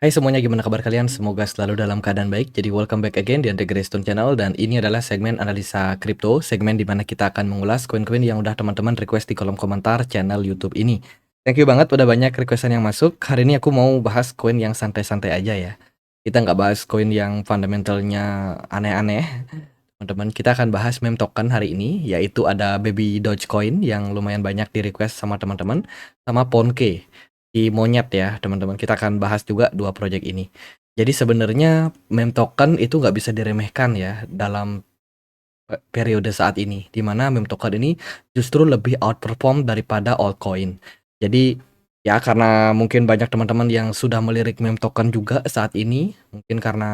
Hai semuanya, gimana kabar kalian? Semoga selalu dalam keadaan baik. Jadi welcome back again di Andre Greystone Channel, dan ini adalah segmen analisa kripto, segmen di mana kita akan mengulas koin-koin yang udah teman-teman request di kolom komentar channel YouTube ini. Thank you banget udah banyak requestan yang masuk. Hari ini aku mau bahas koin yang santai-santai aja ya. Kita nggak bahas koin yang fundamentalnya aneh-aneh. Teman-teman, kita akan bahas meme token hari ini, yaitu ada Baby Dogecoin yang lumayan banyak di request sama teman-teman, sama Ponke di Monyet ya teman-teman. Kita akan bahas juga dua project ini. Jadi sebenarnya meme token itu nggak bisa diremehkan ya dalam periode saat ini, di mana meme token ini justru lebih outperform daripada altcoin. Jadi ya karena mungkin banyak teman-teman yang sudah melirik meme token juga saat ini, mungkin karena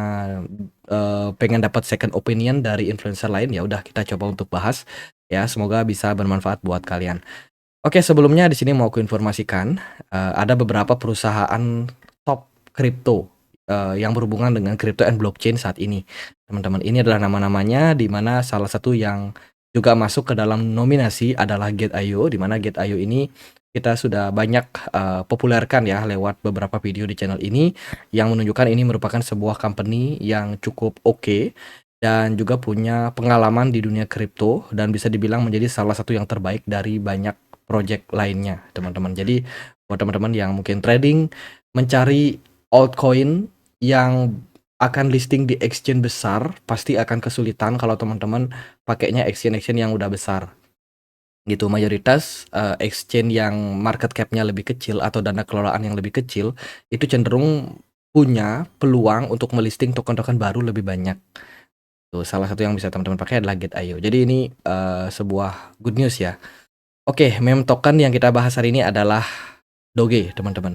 pengen dapat second opinion dari influencer lain, ya udah kita coba untuk bahas ya, semoga bisa bermanfaat buat kalian. Oke, sebelumnya di sini mau aku informasikan, ada beberapa perusahaan top kripto, yang berhubungan dengan crypto and blockchain saat ini. Teman-teman, ini adalah nama-namanya, di mana salah satu yang juga masuk ke dalam nominasi adalah Gate.io, di mana Gate.io ini kita sudah banyak populerkan ya lewat beberapa video di channel ini, yang menunjukkan ini merupakan sebuah company yang cukup oke dan juga punya pengalaman di dunia kripto dan bisa dibilang menjadi salah satu yang terbaik dari banyak project lainnya, teman-teman. Jadi buat teman-teman yang mungkin trading, mencari altcoin yang akan listing di exchange besar, pasti akan kesulitan kalau teman-teman pakainya exchange-exchange yang udah besar. Gitu, mayoritas exchange yang market cap-nya lebih kecil atau dana kelolaan yang lebih kecil, itu cenderung punya peluang untuk melisting token-token baru lebih banyak. Tuh, salah satu yang bisa teman-teman pakai adalah Gate.io. Jadi ini sebuah good news ya. Oke, meme token yang kita bahas hari ini adalah Doge, teman-teman.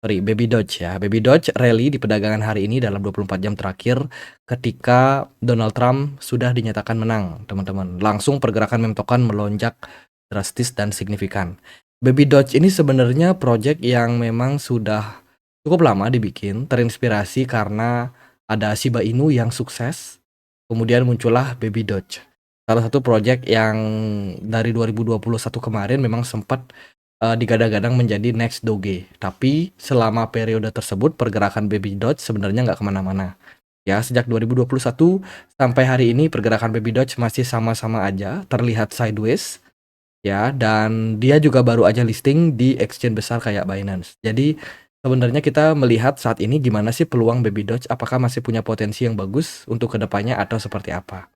Sorry, Baby Doge ya. Baby Doge rally di perdagangan hari ini dalam 24 jam terakhir ketika Donald Trump sudah dinyatakan menang, teman-teman. Langsung pergerakan meme token melonjak drastis dan signifikan. Baby Doge ini sebenarnya project yang memang sudah cukup lama dibikin, terinspirasi karena ada Shiba Inu yang sukses. Kemudian muncullah Baby Doge. Salah satu project yang dari 2021 kemarin memang sempat digadang-gadang menjadi next Doge. Tapi selama periode tersebut pergerakan Baby Doge sebenarnya nggak kemana-mana. Ya, sejak 2021 sampai hari ini pergerakan Baby Doge masih sama-sama aja, terlihat sideways. Ya, dan dia juga baru aja listing di exchange besar kayak Binance. Jadi sebenarnya kita melihat saat ini gimana sih peluang Baby Doge, apakah masih punya potensi yang bagus untuk kedepannya atau seperti apa.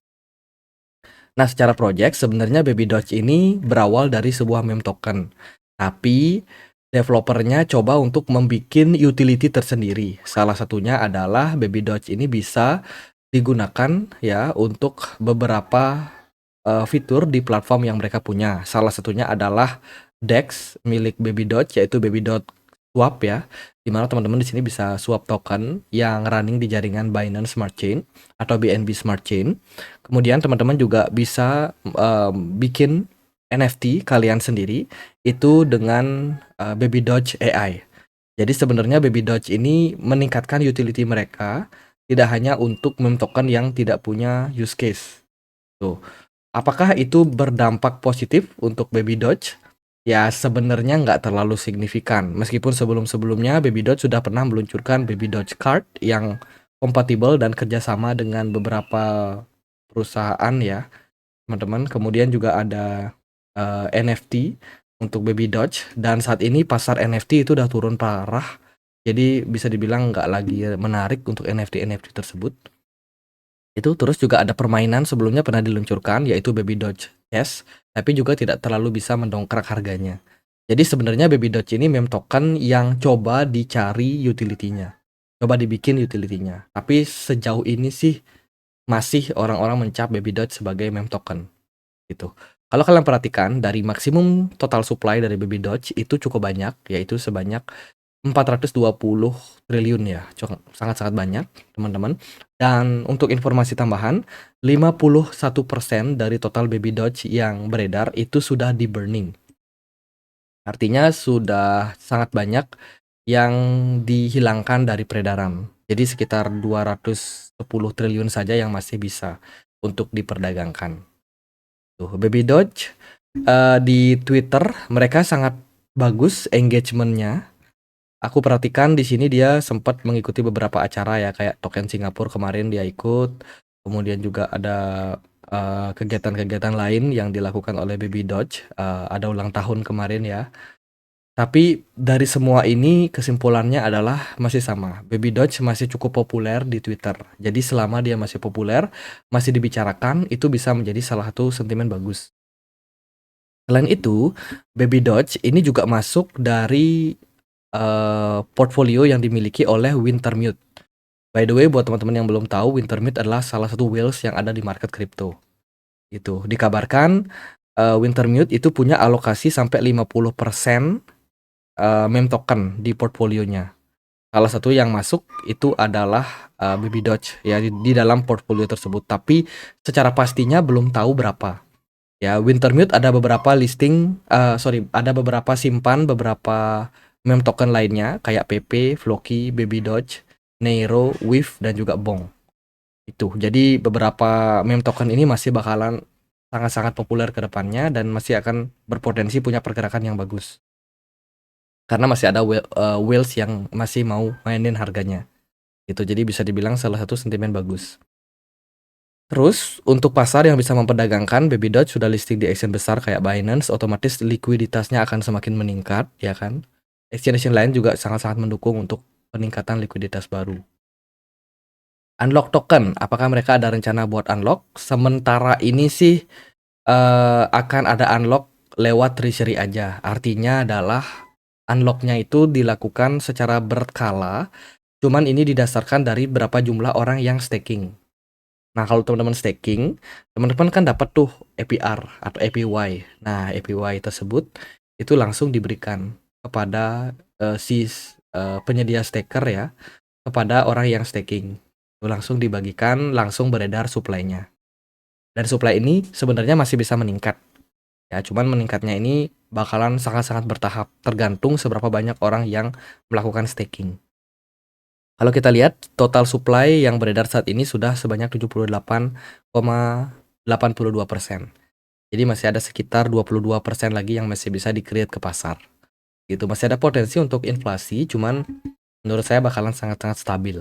Nah, secara project sebenarnya Baby Doge ini berawal dari sebuah meme token. Tapi developernya coba untuk membuat utility tersendiri. Salah satunya adalah Baby Doge ini bisa digunakan ya untuk beberapa fitur di platform yang mereka punya. Salah satunya adalah DEX milik Baby Doge, yaitu Baby Doge Swap ya, di mana teman-teman di sini bisa swap token yang running di jaringan Binance Smart Chain atau BNB Smart Chain. Kemudian teman-teman juga bisa bikin NFT kalian sendiri itu dengan Baby Doge AI. Jadi sebenarnya Baby Doge ini meningkatkan utility mereka tidak hanya untuk meme token yang tidak punya use case. Tuh. Apakah itu berdampak positif untuk Baby Doge? Ya sebenarnya nggak terlalu signifikan. Meskipun sebelum-sebelumnya Baby Doge sudah pernah meluncurkan Baby Doge Card yang kompatibel dan kerjasama dengan beberapa perusahaan ya, teman-teman. Kemudian juga ada NFT untuk Baby Doge, dan saat ini pasar NFT itu udah turun parah. Jadi bisa dibilang nggak lagi menarik untuk NFT tersebut. Itu terus juga ada permainan sebelumnya pernah diluncurkan, yaitu Baby Doge Cash, tapi juga tidak terlalu bisa mendongkrak harganya. Jadi sebenarnya Baby Doge ini meme token yang coba dicari utility-nya. Coba dibikin utility-nya. Tapi sejauh ini sih masih orang-orang mencap Baby Doge sebagai meme token gitu. Kalau kalian perhatikan dari maksimum total supply dari Baby Doge itu cukup banyak, yaitu sebanyak 420 triliun ya, sangat-sangat banyak teman-teman. Dan untuk informasi tambahan, 51% dari total Baby Doge yang beredar itu sudah di-burning. Artinya sudah sangat banyak yang dihilangkan dari peredaran. Jadi sekitar 210 triliun saja yang masih bisa untuk diperdagangkan. Tuh, Baby Doge di Twitter mereka sangat bagus engagement-nya. Aku perhatikan di sini dia sempat mengikuti beberapa acara ya, kayak token Singapura kemarin dia ikut, kemudian juga ada kegiatan-kegiatan lain yang dilakukan oleh Baby Doge, ada ulang tahun kemarin ya. Tapi dari semua ini kesimpulannya adalah masih sama, Baby Doge masih cukup populer di Twitter. Jadi selama dia masih populer, masih dibicarakan, itu bisa menjadi salah satu sentimen bagus. Selain itu, Baby Doge ini juga masuk dari portfolio yang dimiliki oleh Wintermute. By the way, buat teman-teman yang belum tahu, Wintermute adalah salah satu whales yang ada di market crypto. Itu dikabarkan Wintermute itu punya alokasi sampai 50% meme token di portfolionya. Salah satu yang masuk itu adalah Baby Doge ya di dalam portfolio tersebut. Tapi secara pastinya belum tahu berapa. Ya, Wintermute ada beberapa listing, ada beberapa simpan beberapa meme token lainnya kayak PP, Floki, Baby Doge, Neiro, Wave, dan juga Bong. Itu. Jadi beberapa meme token ini masih bakalan sangat-sangat populer ke depannya dan masih akan berpotensi punya pergerakan yang bagus. Karena masih ada whales yang masih mau mainin harganya. Itu. Jadi bisa dibilang salah satu sentimen bagus. Terus untuk pasar yang bisa memperdagangkan, Baby Doge sudah listing di exchange besar kayak Binance, otomatis likuiditasnya akan semakin meningkat, ya kan? Exchange lain juga sangat-sangat mendukung untuk peningkatan likuiditas baru. Unlock token, apakah mereka ada rencana buat unlock? Sementara ini sih akan ada unlock lewat treasury aja. Artinya adalah unlocknya itu dilakukan secara berkala, cuman ini didasarkan dari berapa jumlah orang yang staking. Nah, kalau teman-teman staking, teman-teman kan dapat tuh APR atau APY. Nah, APY tersebut itu langsung diberikan kepada penyedia staker ya, kepada orang yang staking. Itu langsung dibagikan, langsung beredar supply-nya. Dan supply ini sebenarnya masih bisa meningkat. Ya, cuman meningkatnya ini bakalan sangat-sangat bertahap, tergantung seberapa banyak orang yang melakukan staking. Kalau kita lihat total supply yang beredar saat ini sudah sebanyak 78,82%. Jadi masih ada sekitar 22% lagi yang masih bisa di-create ke pasar. Gitu, masih ada potensi untuk inflasi, cuman menurut saya bakalan sangat-sangat stabil.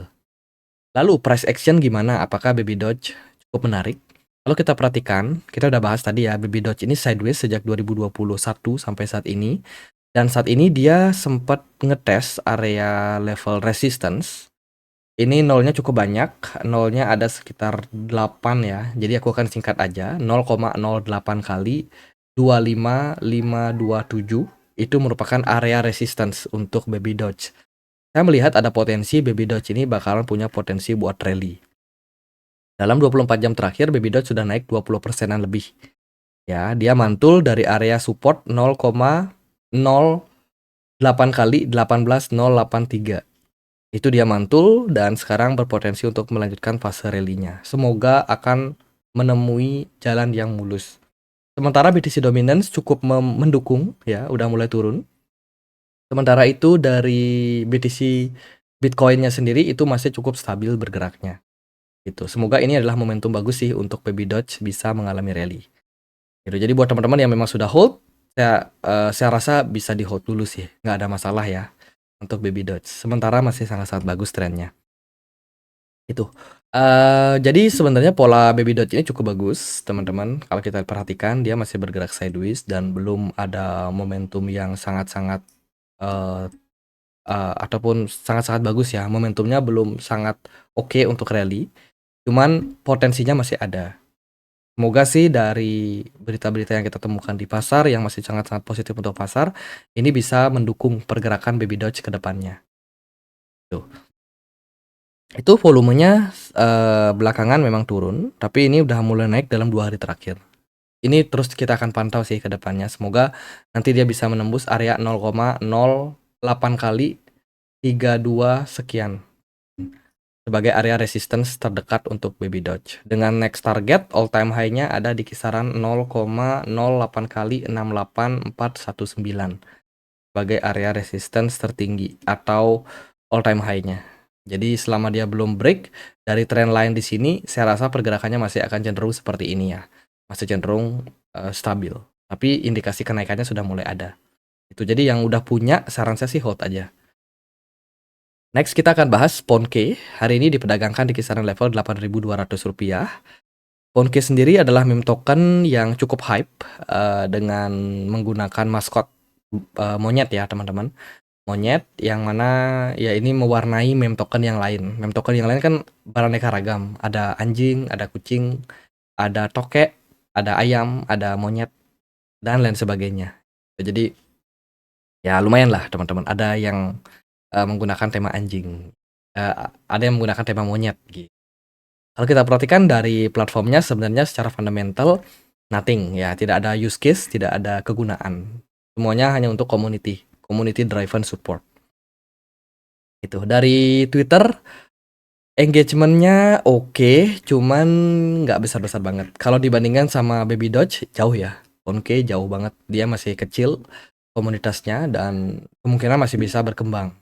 Lalu price action gimana? Apakah Baby Doge cukup menarik? Kalau kita perhatikan, kita udah bahas tadi ya, Baby Doge ini sideways sejak 2021 sampai saat ini. Dan saat ini dia sempat ngetes area level resistance. Ini nolnya cukup banyak, nolnya ada sekitar 8 ya. Jadi aku akan singkat aja, 0,08 kali 25527 itu merupakan area resistance untuk Baby Doge. Saya melihat ada potensi Baby Doge ini bakalan punya potensi buat rally. Dalam 24 jam terakhir Baby Doge sudah naik 20%-an lebih. Ya, dia mantul dari area support 0,08 kali 18083. Itu dia mantul dan sekarang berpotensi untuk melanjutkan fase rally-nya. Semoga akan menemui jalan yang mulus. Sementara BTC Dominance cukup mendukung ya, udah mulai turun. Sementara itu dari BTC Bitcoin-nya sendiri itu masih cukup stabil bergeraknya. Gitu. Semoga ini adalah momentum bagus sih untuk Baby Doge bisa mengalami rally. Gitu. Jadi buat teman-teman yang memang sudah hold, saya rasa bisa di hold dulu sih, nggak ada masalah ya untuk Baby Doge. Sementara masih sangat-sangat bagus trennya. Itu. Jadi sebenarnya pola Baby Doge ini cukup bagus, teman-teman. Kalau kita perhatikan dia masih bergerak sideways dan belum ada momentum yang sangat-sangat ataupun sangat-sangat bagus ya. Momentumnya belum sangat oke untuk rally. Cuman potensinya masih ada. Semoga sih dari berita-berita yang kita temukan di pasar yang masih sangat-sangat positif untuk pasar, ini bisa mendukung pergerakan Baby Doge ke depannya. Tuh. Itu volumenya belakangan memang turun, tapi ini udah mulai naik dalam 2 hari terakhir. Ini terus kita akan pantau sih ke depannya. Semoga nanti dia bisa menembus area 0,08 kali 32 sekian sebagai area resistance terdekat untuk Baby Doge. Dengan next target all time high-nya ada di kisaran 0,08 kali 68419 sebagai area resistance tertinggi atau all time high-nya. Jadi selama dia belum break dari trend line di sini, saya rasa pergerakannya masih akan cenderung seperti ini ya. Masih cenderung stabil. Tapi indikasi kenaikannya sudah mulai ada. Itu jadi yang udah punya saran saya sih hold aja. Next kita akan bahas Ponke. Hari ini diperdagangkan di kisaran level Rp8.200. Ponke sendiri adalah meme token yang cukup hype dengan menggunakan maskot monyet ya teman-teman. Monyet yang mana ya ini mewarnai meme token yang lain. Meme token yang lain kan beraneka ragam. Ada anjing, ada kucing, ada tokek, ada ayam, ada monyet, dan lain sebagainya. Jadi ya lumayan lah teman-teman. Ada yang menggunakan tema anjing, ada yang menggunakan tema monyet gitu. Kalau kita perhatikan dari platformnya sebenarnya secara fundamental nothing ya, tidak ada use case, tidak ada kegunaan. Semuanya hanya untuk community driven support. Itu dari Twitter engagement-nya oke, cuman nggak besar-besar banget. Kalau dibandingkan sama Baby Doge jauh ya. Ponke jauh banget. Dia masih kecil komunitasnya dan kemungkinan masih bisa berkembang.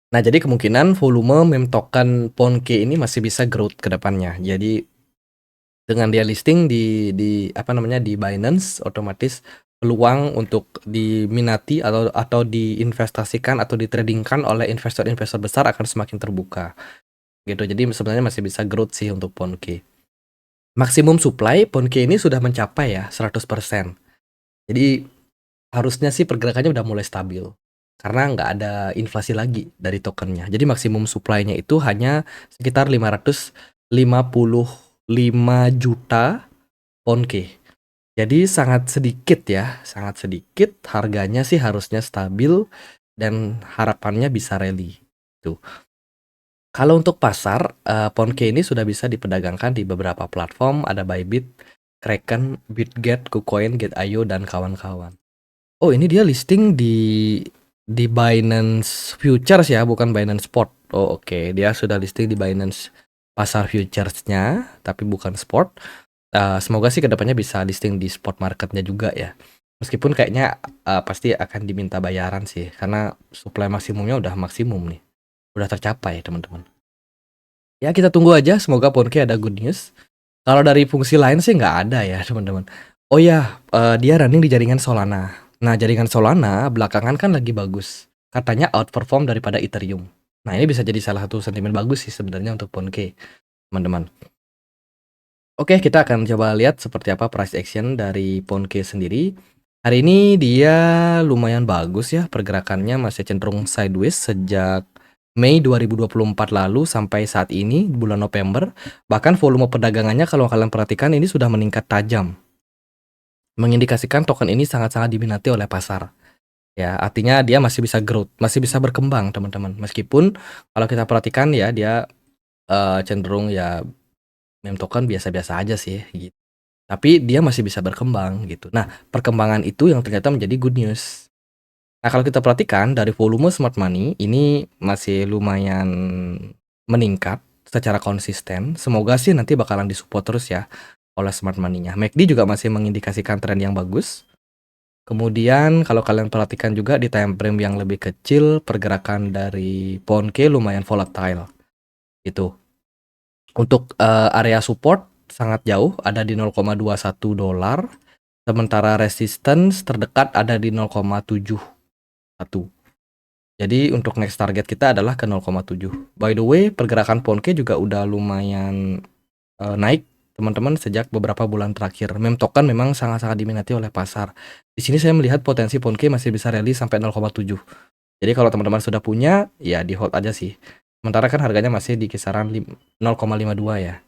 Nah, jadi kemungkinan volume meme token Ponke ini masih bisa growth ke depannya. Jadi dengan dia listing di apa namanya di Binance, otomatis peluang untuk diminati atau diinvestasikan atau ditradingkan oleh investor-investor besar akan semakin terbuka. Gitu. Jadi sebenarnya masih bisa growth sih untuk Ponke. Maksimum supply Ponke ini sudah mencapai ya 100%. Jadi harusnya sih pergerakannya udah mulai stabil. Karena nggak ada inflasi lagi dari tokennya. Jadi maksimum supply-nya itu hanya sekitar 555 juta Ponke. Jadi sangat sedikit ya, sangat sedikit. Harganya sih harusnya stabil dan harapannya bisa rally. Tuh. Kalau untuk pasar, Ponke ini sudah bisa diperdagangkan di beberapa platform, ada Bybit, Kraken, Bitget, KuCoin, Get.io, dan kawan-kawan. Oh, ini dia listing di Binance Futures ya, bukan Binance Spot. Oh, oke. Dia sudah listing di Binance pasar futures-nya, tapi bukan spot. Semoga sih kedepannya bisa listing di spot marketnya juga ya. Meskipun kayaknya pasti akan diminta bayaran sih, karena supply maksimumnya udah maksimum nih. Udah tercapai teman-teman. Ya kita tunggu aja, semoga Ponke ada good news. Kalau dari fungsi lain sih nggak ada ya teman-teman. Oh ya, dia running di jaringan Solana. Nah, jaringan Solana belakangan kan lagi bagus. Katanya outperform daripada Ethereum. Nah, ini bisa jadi salah satu sentimen bagus sih sebenarnya untuk Ponke, teman-teman. Oke, kita akan coba lihat seperti apa price action dari Ponke sendiri. Hari ini dia lumayan bagus ya, pergerakannya masih cenderung sideways sejak Mei 2024 lalu sampai saat ini bulan November. Bahkan volume perdagangannya kalau kalian perhatikan ini sudah meningkat tajam. Mengindikasikan token ini sangat-sangat diminati oleh pasar. Ya, artinya dia masih bisa growth, masih bisa berkembang, teman-teman. Meskipun kalau kita perhatikan ya dia cenderung ya meme token biasa-biasa aja sih gitu. Tapi dia masih bisa berkembang gitu. Nah, perkembangan itu yang ternyata menjadi good news. Nah, kalau kita perhatikan dari volume smart money ini masih lumayan meningkat secara konsisten. Semoga sih nanti bakalan disupport terus ya oleh smart money-nya. MACD juga masih mengindikasikan tren yang bagus. Kemudian kalau kalian perhatikan juga di time frame yang lebih kecil, pergerakan dari Ponke lumayan volatile. Itu. Untuk area support sangat jauh, ada di 0,21 dolar. Sementara resistance terdekat ada di 0,71. Jadi untuk next target kita adalah ke 0,7. By the way, pergerakan Ponke juga udah lumayan naik teman-teman sejak beberapa bulan terakhir. Meme token memang sangat-sangat diminati oleh pasar. Di sini saya melihat potensi Ponke masih bisa rally sampai 0,7. Jadi kalau teman-teman sudah punya, ya di hold aja sih. Sementara kan harganya masih di kisaran 0,52 ya.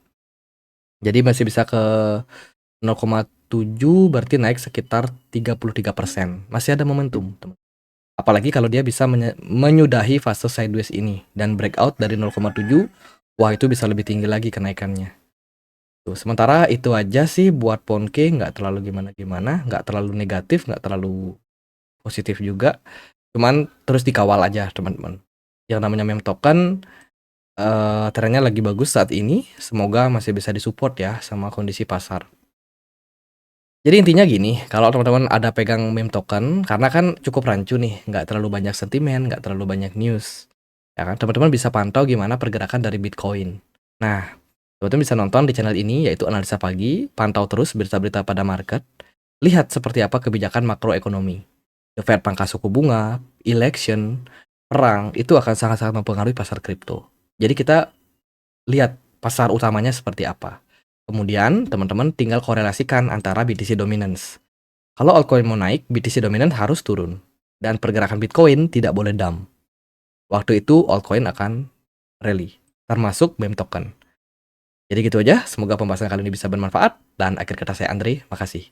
Jadi masih bisa ke 0,7 berarti naik sekitar 33%. Masih ada momentum, teman. Apalagi kalau dia bisa menyudahi fase sideways ini dan breakout dari 0,7, wah itu bisa lebih tinggi lagi kenaikannya. Tuh, sementara itu aja sih buat Ponke, nggak terlalu gimana-gimana, nggak terlalu negatif, nggak terlalu positif juga. Cuman terus dikawal aja teman-teman. Yang namanya meme token trennya lagi bagus saat ini, semoga masih bisa disupport ya sama kondisi pasar. Jadi intinya gini, kalau teman-teman ada pegang meme token, karena kan cukup rancu nih, nggak terlalu banyak sentimen, nggak terlalu banyak news, ya kan? Teman-teman bisa pantau gimana pergerakan dari Bitcoin. Nah, teman-teman bisa nonton di channel ini, yaitu Analisa Pagi, pantau terus berita-berita pada market, lihat seperti apa kebijakan makroekonomi, The Fed pangkas suku bunga, election, perang itu akan sangat-sangat mempengaruhi pasar kripto. Jadi kita lihat pasar utamanya seperti apa. Kemudian teman-teman tinggal korelasikan antara BTC dominance. Kalau altcoin mau naik, BTC dominance harus turun. Dan pergerakan Bitcoin tidak boleh dump. Waktu itu altcoin akan rally, termasuk meme token. Jadi gitu aja, semoga pembahasan kali ini bisa bermanfaat. Dan akhir kata saya Andre, makasih.